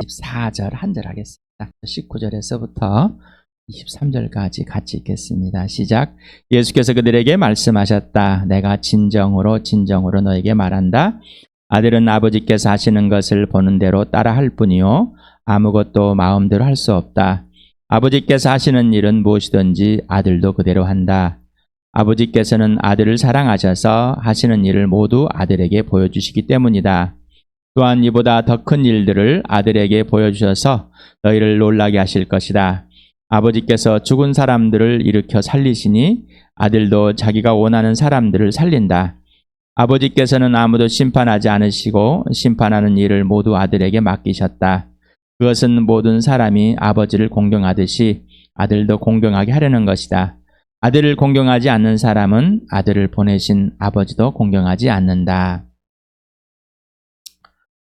14절 한 절 하겠습니다. 19절에서부터 23절까지 같이 읽겠습니다. 시작. 예수께서 그들에게 말씀하셨다. 내가 진정으로 너에게 말한다. 아들은 아버지께서 하시는 것을 보는 대로 따라할 뿐이요 아무것도 마음대로 할 수 없다. 아버지께서 하시는 일은 무엇이든지 아들도 그대로 한다. 아버지께서는 아들을 사랑하셔서 하시는 일을 모두 아들에게 보여주시기 때문이다. 또한 이보다 더 큰 일들을 아들에게 보여주셔서 너희를 놀라게 하실 것이다. 아버지께서 죽은 사람들을 일으켜 살리시니 아들도 자기가 원하는 사람들을 살린다. 아버지께서는 아무도 심판하지 않으시고 심판하는 일을 모두 아들에게 맡기셨다. 그것은 모든 사람이 아버지를 공경하듯이 아들도 공경하게 하려는 것이다. 아들을 공경하지 않는 사람은 아들을 보내신 아버지도 공경하지 않는다.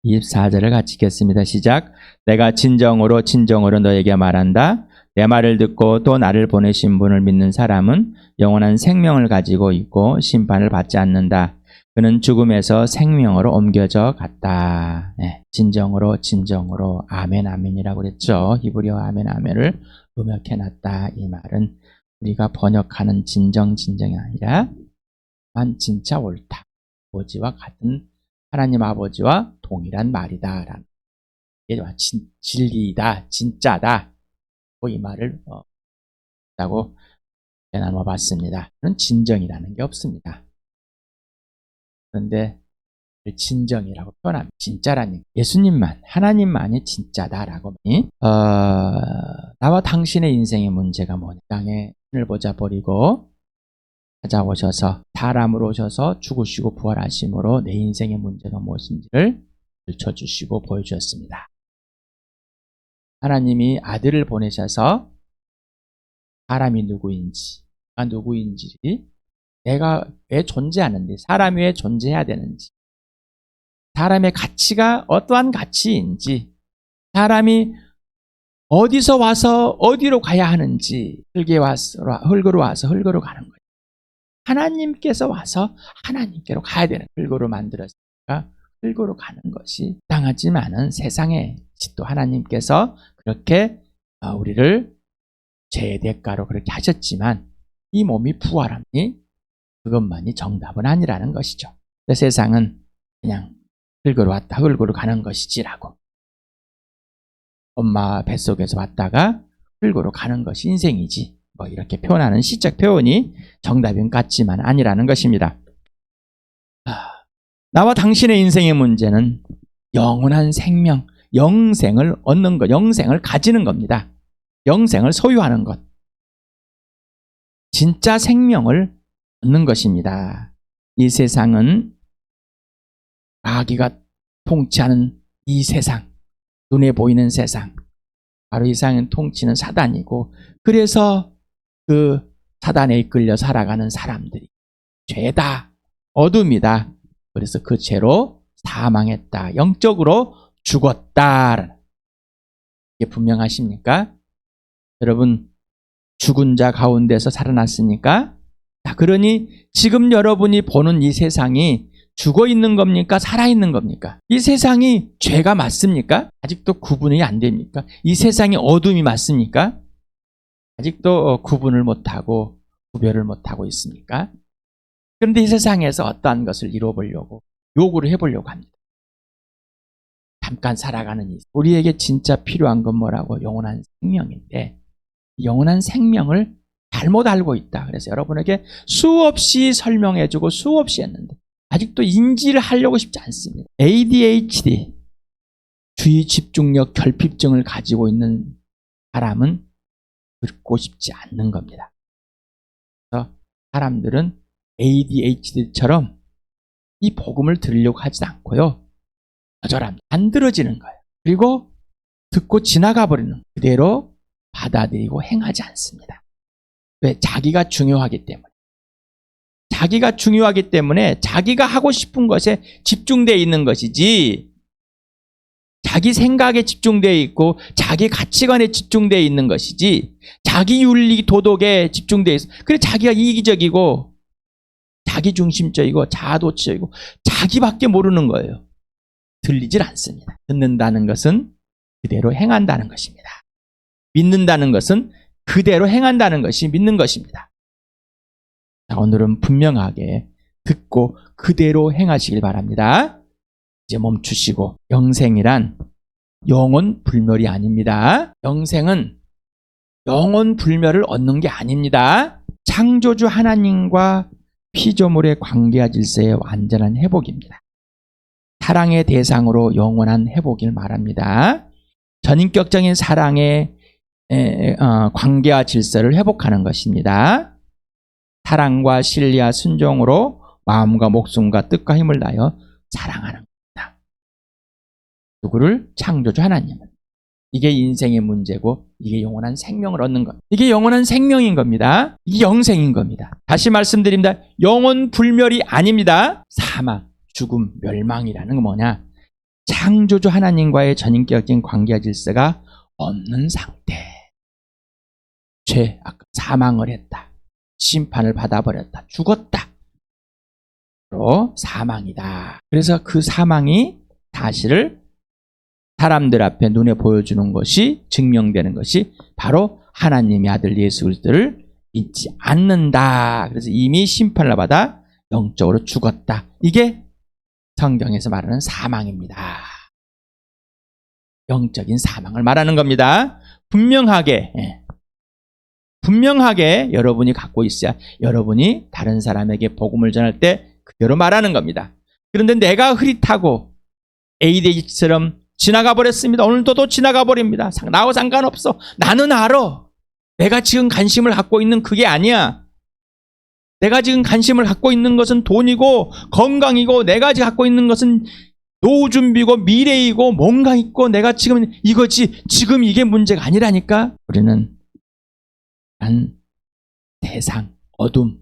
24절을 같이 읽겠습니다. 시작. 내가 진정으로 너에게 말한다. 내 말을 듣고 또 나를 보내신 분을 믿는 사람은 영원한 생명을 가지고 있고 심판을 받지 않는다. 그는 죽음에서 생명으로 옮겨져 갔다. 네, 진정으로 아멘 아멘이라고 그랬죠. 히브리어 아멘 아멘을 음역해놨다. 이 말은 우리가 번역하는 진정이 아니라 진짜 옳다. 아버지와 같은 하나님 아버지와 동일한 말이다. 라는 게 진리이다. 진짜다. 이 말을 라고 나눠봤습니다. 그런 진정이라는 게 없습니다. 그런데 진정이라고 표현하면 진짜라는 예수님만 하나님만이 진짜다라고 나와 당신의 인생의 문제가 뭐냐. 땅에 하늘 보자 버리고 찾아오셔서 사람으로 오셔서 죽으시고 부활하심으로 내 인생의 문제가 무엇인지를 들춰주시고 보여주셨습니다. 하나님이 아들을 보내셔서 사람이 누구인지 내가 왜 존재하는지 사람이 왜 존재해야 되는지 사람의 가치가 어떠한 가치인지 사람이 어디서 와서 어디로 가야 하는지 흙으로 와서 흙으로 가는 거예요. 하나님께서 와서 하나님께로 가야 되는 흙으로 만들었으니까 흙으로 가는 것이 당하지만은 세상에 또 하나님께서 그렇게 우리를 죄의 대가로 그렇게 하셨지만 이 몸이 부활하니 그것만이 정답은 아니라는 것이죠. 세상은 그냥 흙으로 왔다 흙으로 가는 것이지라고 엄마 뱃속에서 왔다가 흙으로 가는 것이 인생이지 이렇게 표현하는 시적 표현이 정답인 같지만 아니라는 것입니다. 나와 당신의 인생의 문제는 영원한 생명, 영생을 얻는 것, 영생을 가지는 겁니다. 영생을 소유하는 것. 진짜 생명을 얻는 것입니다. 이 세상은 마귀가 통치하는 이 세상, 눈에 보이는 세상, 바로 이 세상은 통치는 사단이고 그래서 그 사단에 이끌려 살아가는 사람들이 죄다, 어둠이다. 그래서 그 죄로 사망했다. 영적으로 죽었다. 이게 분명하십니까? 여러분 죽은 자 가운데서 살아났으니까 그러니 지금 여러분이 보는 이 세상이 죽어 있는 겁니까? 살아 있는 겁니까? 이 세상이 죄가 맞습니까? 아직도 구분이 안 됩니까? 이 세상이 어둠이 맞습니까? 아직도 구분을 못하고 구별을 못하고 있습니까? 그런데 이 세상에서 어떠한 것을 이뤄보려고 요구를 해보려고 합니다. 잠깐 살아가는 이 우리에게 진짜 필요한 건 뭐라고? 영원한 생명인데 영원한 생명을 잘못 알고 있다. 그래서 여러분에게 수없이 설명해주고 수없이 했는데 아직도 인지를 하려고 싶지 않습니다. ADHD, 주의 집중력 결핍증을 가지고 있는 사람은 듣고 싶지 않는 겁니다. 그래서 사람들은 ADHD처럼 이 복음을 들으려고 하지 않고요. 거절합니다. 안 들어지는 거예요. 그리고 듣고 지나가 버리는 그대로 받아들이고 행하지 않습니다. 왜? 자기가 중요하기 때문에. 자기가 중요하기 때문에 자기가 하고 싶은 것에 집중되어 있는 것이지 자기 생각에 집중되어 있고 자기 가치관에 집중되어 있는 것이지 자기 윤리 도덕에 집중되어 있어. 그래 자기가 이기적이고 자기중심적이고 자아도취적이고 자기밖에 모르는 거예요. 들리질 않습니다. 듣는다는 것은 그대로 행한다는 것입니다. 믿는다는 것은 그대로 행한다는 것이 믿는 것입니다. 자, 오늘은 분명하게 듣고 그대로 행하시길 바랍니다. 이제 멈추시고, 영생이란 영원 불멸이 아닙니다. 영생은 영원 불멸을 얻는 게 아닙니다. 창조주 하나님과 피조물의 관계와 질서의 완전한 회복입니다. 사랑의 대상으로 영원한 회복을 말합니다. 전인격적인 사랑의 관계와 질서를 회복하는 것입니다. 사랑과 신뢰와 순종으로 마음과 목숨과 뜻과 힘을 다하여 사랑하는 겁니다. 누구를? 창조주 하나님을. 이게 인생의 문제고 이게 영원한 생명을 얻는 것. 이게 영원한 생명인 겁니다. 이게 영생인 겁니다. 다시 말씀드립니다. 영원 불멸이 아닙니다. 사망, 죽음, 멸망이라는 건 뭐냐? 창조주 하나님과의 전인격적인 관계와 질서가 없는 상태. 죄, 아까 사망을 했다. 심판을 받아버렸다. 죽었다. 바로 사망이다. 그래서 그 사망이 사실을 사람들 앞에 눈에 보여주는 것이, 증명되는 것이 바로 하나님의 아들 예수 그리스도를 믿지 않는다. 그래서 이미 심판을 받아 영적으로 죽었다. 이게 성경에서 말하는 사망입니다. 영적인 사망을 말하는 겁니다. 분명하게 여러분이 갖고 있어야 여러분이 다른 사람에게 복음을 전할 때 그대로 말하는 겁니다. 그런데 내가 흐릿하고 ADH처럼 지나가 버렸습니다. 오늘도 또 지나가 버립니다. 나와 상관없어. 나는 알아. 내가 지금 관심을 갖고 있는 그게 아니야. 내가 지금 관심을 갖고 있는 것은 돈이고 건강이고, 내가 지금 갖고 있는 것은 노후 준비고 미래이고 뭔가 있고, 내가 지금 이거지. 지금 이게 문제가 아니라니까. 우리는 세상, 어둠,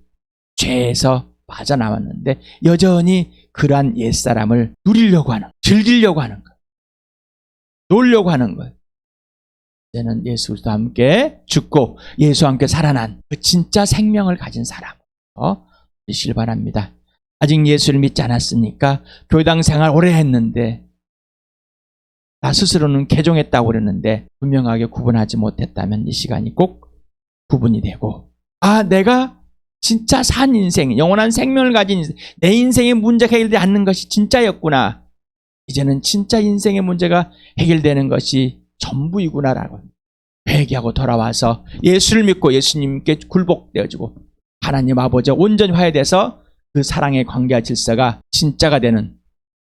죄에서 빠져나왔는데 여전히 그러한 옛사람을 누리려고 하는, 즐기려고 하는 것, 놀려고 하는 것. 이제는 예수 그리스도와 함께 죽고 예수와 함께 살아난 그 진짜 생명을 가진 사람 되시길 바랍니다. 아직 예수를 믿지 않았으니까 교회당 생활 오래 했는데, 나 스스로는 개종했다고 그랬는데 분명하게 구분하지 못했다면 이 시간이 꼭 구분이 되고, 내가 진짜 산 인생, 영원한 생명을 가진 인생, 내 인생의 문제가 해결되지 않는 것이 진짜였구나. 이제는 진짜 인생의 문제가 해결되는 것이 전부이구나라고 회개하고 돌아와서 예수를 믿고 예수님께 굴복되어지고 하나님 아버지와 온전히 화해돼서 그 사랑의 관계와 질서가 진짜가 되는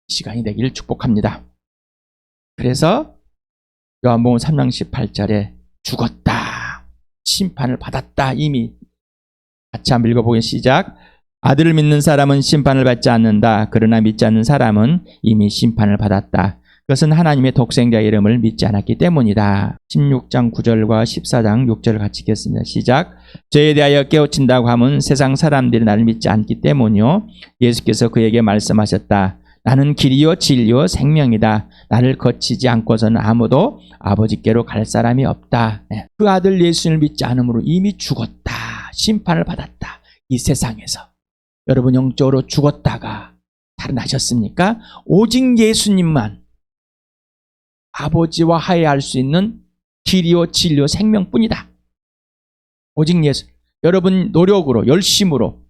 시간이 되기를 축복합니다. 그래서 요한복음 3장 18절에 죽었다, 심판을 받았다, 이미 같이 한번 읽어보겠습니다. 시작. 아들을 믿는 사람은 심판을 받지 않는다. 그러나 믿지 않는 사람은 이미 심판을 받았다. 그것은 하나님의 독생자 이름을 믿지 않았기 때문이다. 16장 9절과 14장 6절을 같이 읽겠습니다. 시작. 죄에 대하여 깨우친다고 하면 세상 사람들이 나를 믿지 않기 때문이요. 예수께서 그에게 말씀하셨다. 나는 길이요 진리요 생명이다. 나를 거치지 않고서는 아무도 아버지께로 갈 사람이 없다. 그 아들 예수를 믿지 않으므로 이미 죽었다. 심판을 받았다. 이 세상에서. 여러분 영적으로 죽었다가 살아나셨습니까? 오직 예수님만 아버지와 화해할 수 있는 길이요 진리요 생명뿐이다. 오직 예수. 여러분 노력으로, 열심으로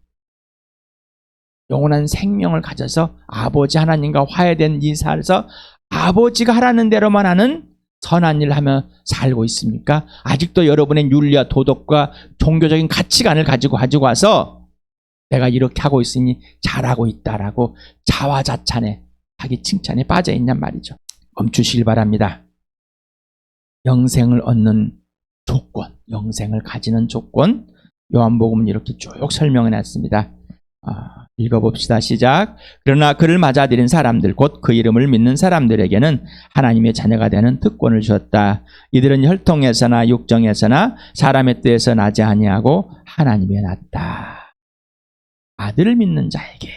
영원한 생명을 가져서 아버지 하나님과 화해된 이 삶에서 아버지가 하라는 대로만 하는 선한 일을 하며 살고 있습니까? 아직도 여러분의 윤리와 도덕과 종교적인 가치관을 가지고 와서 내가 이렇게 하고 있으니 잘하고 있다라고 자화자찬에, 자기 칭찬에 빠져 있냔 말이죠. 멈추시길 바랍니다. 영생을 얻는 조건, 영생을 가지는 조건, 요한복음은 이렇게 쭉 설명해 놨습니다. 읽어봅시다. 시작. 그러나 그를 맞아들인 사람들, 곧 그 이름을 믿는 사람들에게는 하나님의 자녀가 되는 특권을 주었다. 이들은 혈통에서나 육정에서나 사람의 뜻에서 나지 아니하고 하나님에 났다. 아들을 믿는 자에게,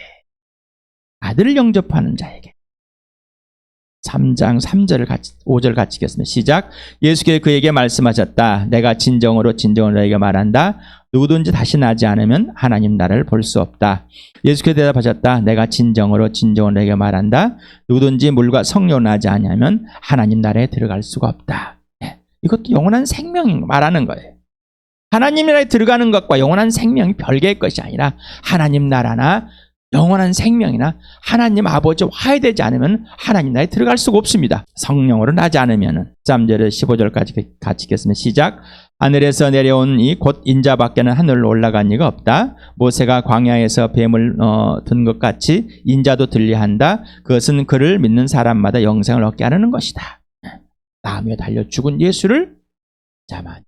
아들을 영접하는 자에게. 3장 3절을 같이, 5절 같이 읽겠습니다. 시작. 예수께서 그에게 말씀하셨다. 내가 진정으로 너에게 말한다. 누구든지 다시 나지 않으면 하나님 나라를 볼 수 없다. 예수께서 대답하셨다. 내가 진정으로 너에게 말한다. 누구든지 물과 성령으로 나지 않으면 하나님 나라에 들어갈 수가 없다. 이것도 영원한 생명인 말하는 거예요. 하나님 나라에 들어가는 것과 영원한 생명이 별개의 것이 아니라 하나님 나라나 영원한 생명이나 하나님 아버지와 화해되지 않으면 하나님 나라에 들어갈 수가 없습니다. 성령으로 나지 않으면 13절에 15절까지 같이 읽겠습니다. 시작. 하늘에서 내려온 이 곧 인자밖에는 하늘로 올라간 이가 없다. 모세가 광야에서 뱀을 든 것 같이 인자도 들리한다. 그것은 그를 믿는 사람마다 영생을 얻게 하는 것이다. 나무에 달려 죽은 예수를 자만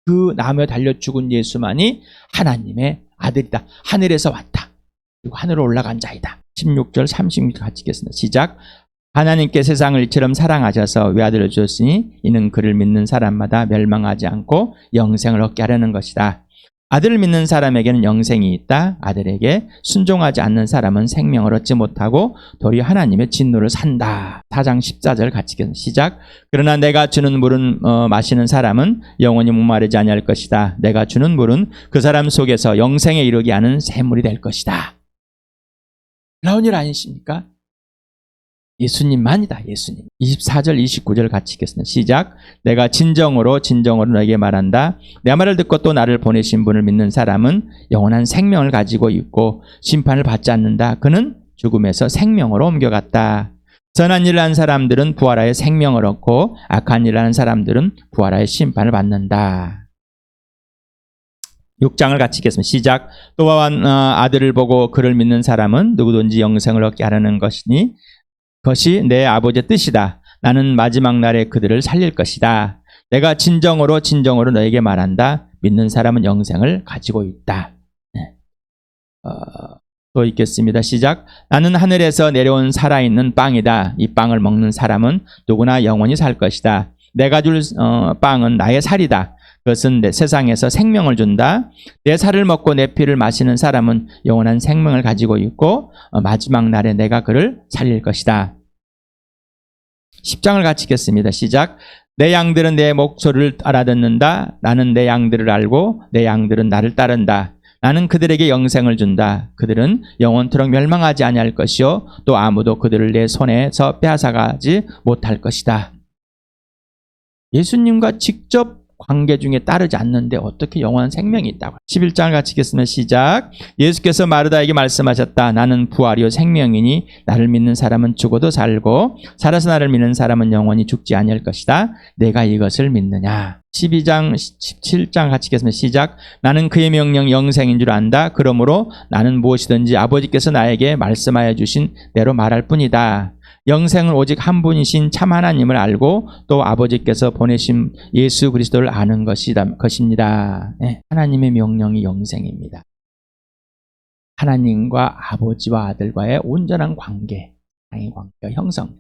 그 나무에 달려 죽은 예수만이 하나님의 아들이다. 하늘에서 왔다. 그리고 하늘로 올라간 자이다. 16절 36절 같이 읽겠습니다. 시작. 하나님께 세상을 이처럼 사랑하셔서 외아들을 주셨으니 이는 그를 믿는 사람마다 멸망하지 않고 영생을 얻게 하려는 것이다. 아들을 믿는 사람에게는 영생이 있다. 아들에게 순종하지 않는 사람은 생명을 얻지 못하고 도리어 하나님의 진노를 산다. 4장 14절 같이 읽겠습니다. 시작. 그러나 내가 주는 물은 마시는 사람은 영원히 목마르지 아니할 것이다. 내가 주는 물은 그 사람 속에서 영생에 이르게 하는 샘물이 될 것이다. 놀라운 일 아니십니까? 예수님만이다. 예수님. 24절 29절 같이 읽겠습니다. 시작. 내가 진정으로 너에게 말한다. 내 말을 듣고 또 나를 보내신 분을 믿는 사람은 영원한 생명을 가지고 있고 심판을 받지 않는다. 그는 죽음에서 생명으로 옮겨갔다. 선한 일을 한 사람들은 부활하여 생명을 얻고 악한 일을 하는 사람들은 부활하여 심판을 받는다. 6장을 같이 읽겠습니다. 시작. 또한 아들을 보고 그를 믿는 사람은 누구든지 영생을 얻게 하려는 것이니 그것이 내 아버지의 뜻이다. 나는 마지막 날에 그들을 살릴 것이다. 내가 진정으로 너에게 말한다. 믿는 사람은 영생을 가지고 있다. 또 읽겠습니다. 시작. 나는 하늘에서 내려온 살아있는 빵이다. 이 빵을 먹는 사람은 누구나 영원히 살 것이다. 내가 줄 빵은 나의 살이다. 그것은 내 세상에서 생명을 준다. 내 살을 먹고 내 피를 마시는 사람은 영원한 생명을 가지고 있고 마지막 날에 내가 그를 살릴 것이다. 10장을 같이 읽겠습니다. 시작. 내 양들은 내 목소리를 알아듣는다. 나는 내 양들을 알고 내 양들은 나를 따른다. 나는 그들에게 영생을 준다. 그들은 영원토록 멸망하지 아니할 것이요 또 아무도 그들을 내 손에서 빼앗아가지 못할 것이다. 예수님과 직접 관계 중에 따르지 않는데 어떻게 영원한 생명이 있다고. 11장을 같이 읽겠습니다. 시작. 예수께서 마르다에게 말씀하셨다. 나는 부활이요 생명이니 나를 믿는 사람은 죽어도 살고 살아서 나를 믿는 사람은 영원히 죽지 아니할 것이다. 내가 이것을 믿느냐. 12장 17장 같이 읽겠습니다. 시작. 나는 그의 명령 영생인 줄 안다. 그러므로 나는 무엇이든지 아버지께서 나에게 말씀하여 주신 대로 말할 뿐이다. 영생은 오직 한 분이신 참 하나님을 알고 또 아버지께서 보내신 예수 그리스도를 아는 것입니다. 네, 하나님의 명령이 영생입니다. 하나님과 아버지와 아들과의 온전한 관계가 형성.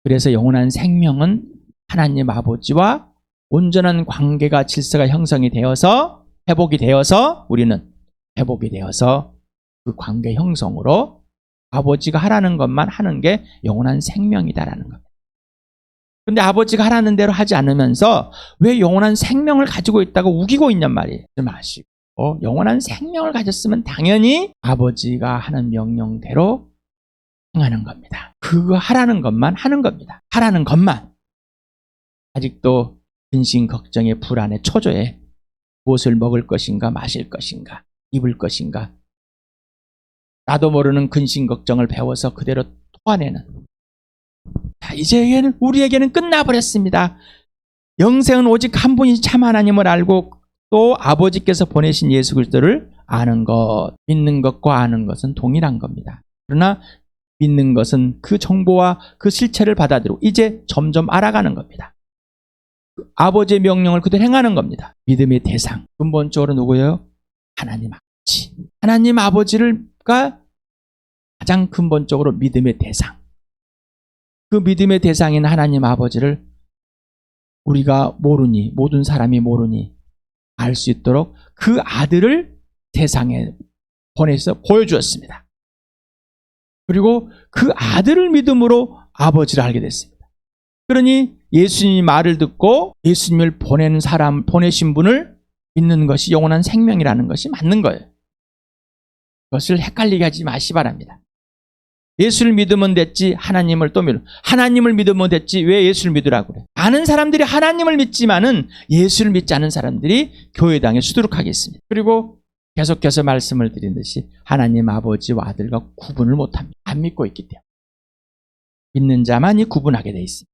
그래서 영원한 생명은 하나님 아버지와 온전한 관계가 질서가 형성이 되어서 회복이 되어서 우리는 회복이 되어서 그 관계 형성으로 아버지가 하라는 것만 하는 게 영원한 생명이다라는 겁니다. 그런데 아버지가 하라는 대로 하지 않으면서 왜 영원한 생명을 가지고 있다고 우기고 있냔 말이에요. 마시고 영원한 생명을 가졌으면 당연히 아버지가 하는 명령대로 행하는 겁니다. 그거 하라는 것만 하는 겁니다. 하라는 것만. 아직도 근심, 걱정에, 불안에, 초조해 무엇을 먹을 것인가, 마실 것인가, 입을 것인가. 나도 모르는 근심 걱정을 배워서 그대로 토해내는. 자, 이제 우리에게는 끝나버렸습니다. 영생은 오직 한 분이 참 하나님을 알고 또 아버지께서 보내신 예수 그리스도를 아는 것, 믿는 것과 아는 것은 동일한 겁니다. 그러나 믿는 것은 그 정보와 그 실체를 받아들이고 이제 점점 알아가는 겁니다. 아버지의 명령을 그대로 행하는 겁니다. 믿음의 대상, 근본적으로 누구예요? 하나님 아버지. 하나님 아버지가 가장 근본적으로 믿음의 대상. 그 믿음의 대상인 하나님 아버지를 우리가 모르니, 모든 사람이 모르니 알 수 있도록 그 아들을 세상에 보내서 보여주었습니다. 그리고 그 아들을 믿음으로 아버지를 알게 됐습니다. 그러니 예수님의 말을 듣고 예수님을 보내신 분을 믿는 것이 영원한 생명이라는 것이 맞는 거예요. 그것을 헷갈리게 하지 마시 바랍니다. 예수를 믿으면 됐지 하나님을 또 믿어. 하나님을 믿으면 됐지 왜 예수를 믿으라고 그래. 아는 사람들이 하나님을 믿지만은 예수를 믿지 않은 사람들이 교회당에 수두룩하게 있습니다. 그리고 계속해서 말씀을 드린 듯이 하나님 아버지와 아들과 구분을 못합니다. 안 믿고 있기 때문에. 믿는 자만이 구분하게 돼 있습니다.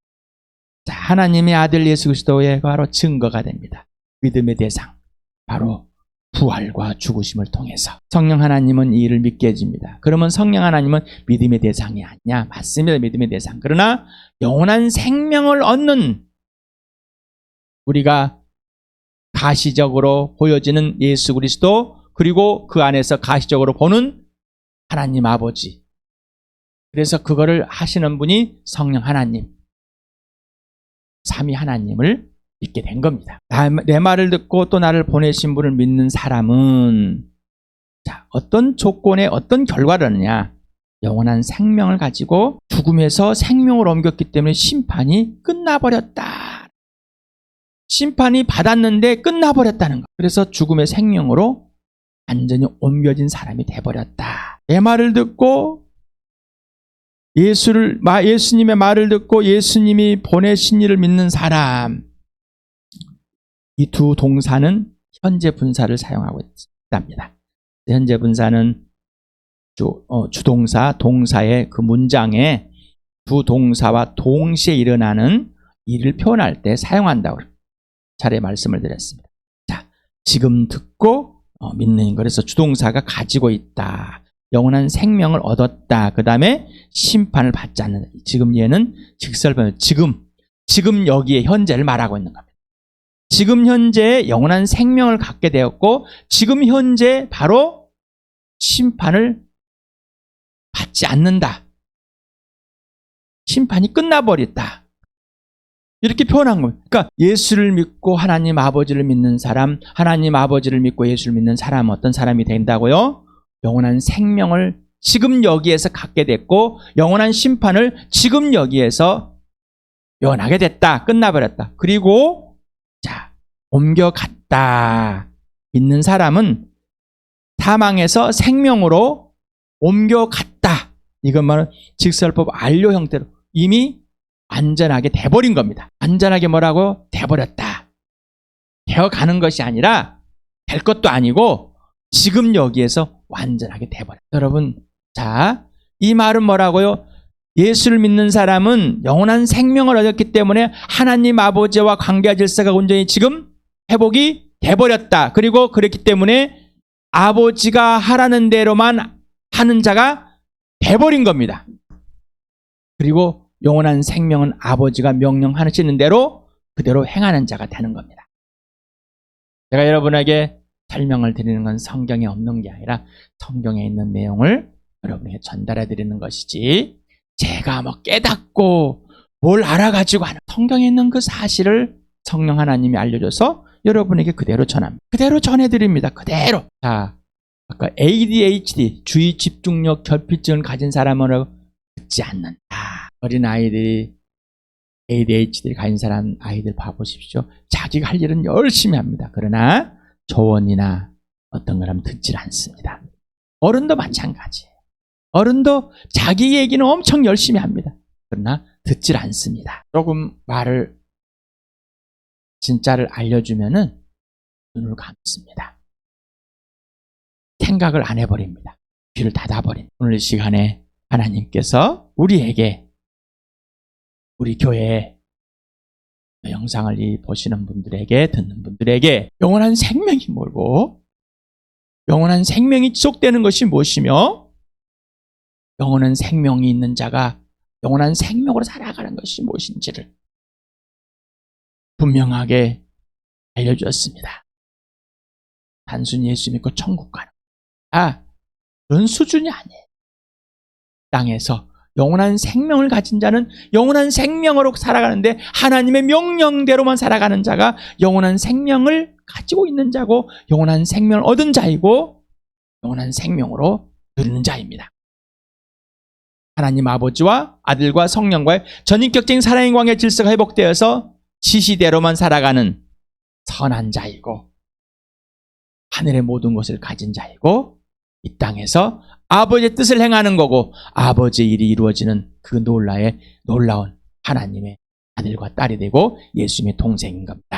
자, 하나님의 아들 예수 그리스도의 바로 증거가 됩니다. 믿음의 대상, 바로 부활과 죽으심을 통해서. 성령 하나님은 이 일을 믿게 해줍니다. 그러면 성령 하나님은 믿음의 대상이 아니냐? 맞습니다. 믿음의 대상. 그러나 영원한 생명을 얻는, 우리가 가시적으로 보여지는 예수 그리스도, 그리고 그 안에서 가시적으로 보는 하나님 아버지. 그래서 그거를 하시는 분이 성령 하나님, 삼위 하나님을 믿게 된 겁니다. 내 말을 듣고 또 나를 보내신 분을 믿는 사람은 자, 어떤 조건에 어떤 결과를 얻느냐? 영원한 생명을 가지고 죽음에서 생명을 옮겼기 때문에 심판이 끝나버렸다. 심판이 받았는데 끝나버렸다는 것. 그래서 죽음의 생명으로 완전히 옮겨진 사람이 돼버렸다. 내 말을 듣고 예수님의 말을 듣고 예수님이 보내신 이를 믿는 사람, 이 두 동사는 현재 분사를 사용하고 있답니다. 현재 분사는 주동사, 동사의 그 문장에 두 동사와 동시에 일어나는 일을 표현할 때 사용한다고 차례 말씀을 드렸습니다. 자, 지금 듣고 믿는, 그래서 주동사가 가지고 있다. 영원한 생명을 얻었다. 그 다음에 심판을 받지 않는다. 지금 얘는 직설변, 지금 여기에 현재를 말하고 있는 겁니다. 지금 현재 영원한 생명을 갖게 되었고 지금 현재 바로 심판을 받지 않는다. 심판이 끝나버렸다. 이렇게 표현한 겁니다. 그러니까 예수를 믿고 하나님 아버지를 믿는 사람, 하나님 아버지를 믿고 예수를 믿는 사람, 어떤 사람이 된다고요? 영원한 생명을 지금 여기에서 갖게 됐고 영원한 심판을 지금 여기에서 면하게 됐다. 끝나버렸다. 그리고 자, 옮겨갔다. 믿는 사람은 사망에서 생명으로 옮겨갔다. 이것만은 직설법 완료 형태로 이미 완전하게 돼버린 겁니다. 완전하게 뭐라고? 돼버렸다. 되어가는 것이 아니라 될 것도 아니고 지금 여기에서 완전하게 돼버렸다. 여러분, 자, 이 말은 뭐라고요? 예수를 믿는 사람은 영원한 생명을 얻었기 때문에 하나님 아버지와 관계와 질서가 온전히 지금 회복이 돼버렸다. 그리고 그렇기 때문에 아버지가 하라는 대로만 하는 자가 돼버린 겁니다. 그리고 영원한 생명은 아버지가 명령하시는 대로 그대로 행하는 자가 되는 겁니다. 제가 여러분에게 설명을 드리는 건 성경에 없는 게 아니라 성경에 있는 내용을 여러분에게 전달해 드리는 것이지, 제가 뭐 깨닫고 뭘 알아가지고 하는, 성경에 있는 그 사실을 성령 하나님이 알려줘서 여러분에게 그대로 전합니다. 그대로 전해드립니다. 그대로. 자, 아까 ADHD, 주의 집중력 결핍증을 가진 사람은 듣지 않는다. 어린 아이들이 ADHD를 가진 사람 아이들 봐보십시오. 자기가 할 일은 열심히 합니다. 그러나 조언이나 어떤 거라면 듣질 않습니다. 어른도 마찬가지예요. 어른도 자기 얘기는 엄청 열심히 합니다. 그러나 듣질 않습니다. 조금 말을 진짜를 알려주면은 눈을 감습니다. 생각을 안 해버립니다. 귀를 닫아버립니다. 오늘 이 시간에 하나님께서 우리에게, 우리 교회에 영상을 보시는 분들에게, 듣는 분들에게 영원한 생명이 뭐고, 영원한 생명이 지속되는 것이 무엇이며, 영원한 생명이 있는 자가 영원한 생명으로 살아가는 것이 무엇인지를 분명하게 알려주었습니다. 단순히 예수 믿고 천국 가는, 그런 수준이 아니에요. 땅에서 영원한 생명을 가진 자는 영원한 생명으로 살아가는데 하나님의 명령대로만 살아가는 자가 영원한 생명을 가지고 있는 자고 영원한 생명을 얻은 자이고 영원한 생명으로 누리는 자입니다. 하나님 아버지와 아들과 성령과의 전인격적인 사랑의 관계 질서가 회복되어서 지시대로만 살아가는 선한 자이고 하늘의 모든 것을 가진 자이고 이 땅에서 아버지의 뜻을 행하는 거고 아버지의 일이 이루어지는 그 놀라운 하나님의 아들과 딸이 되고 예수님의 동생인 겁니다.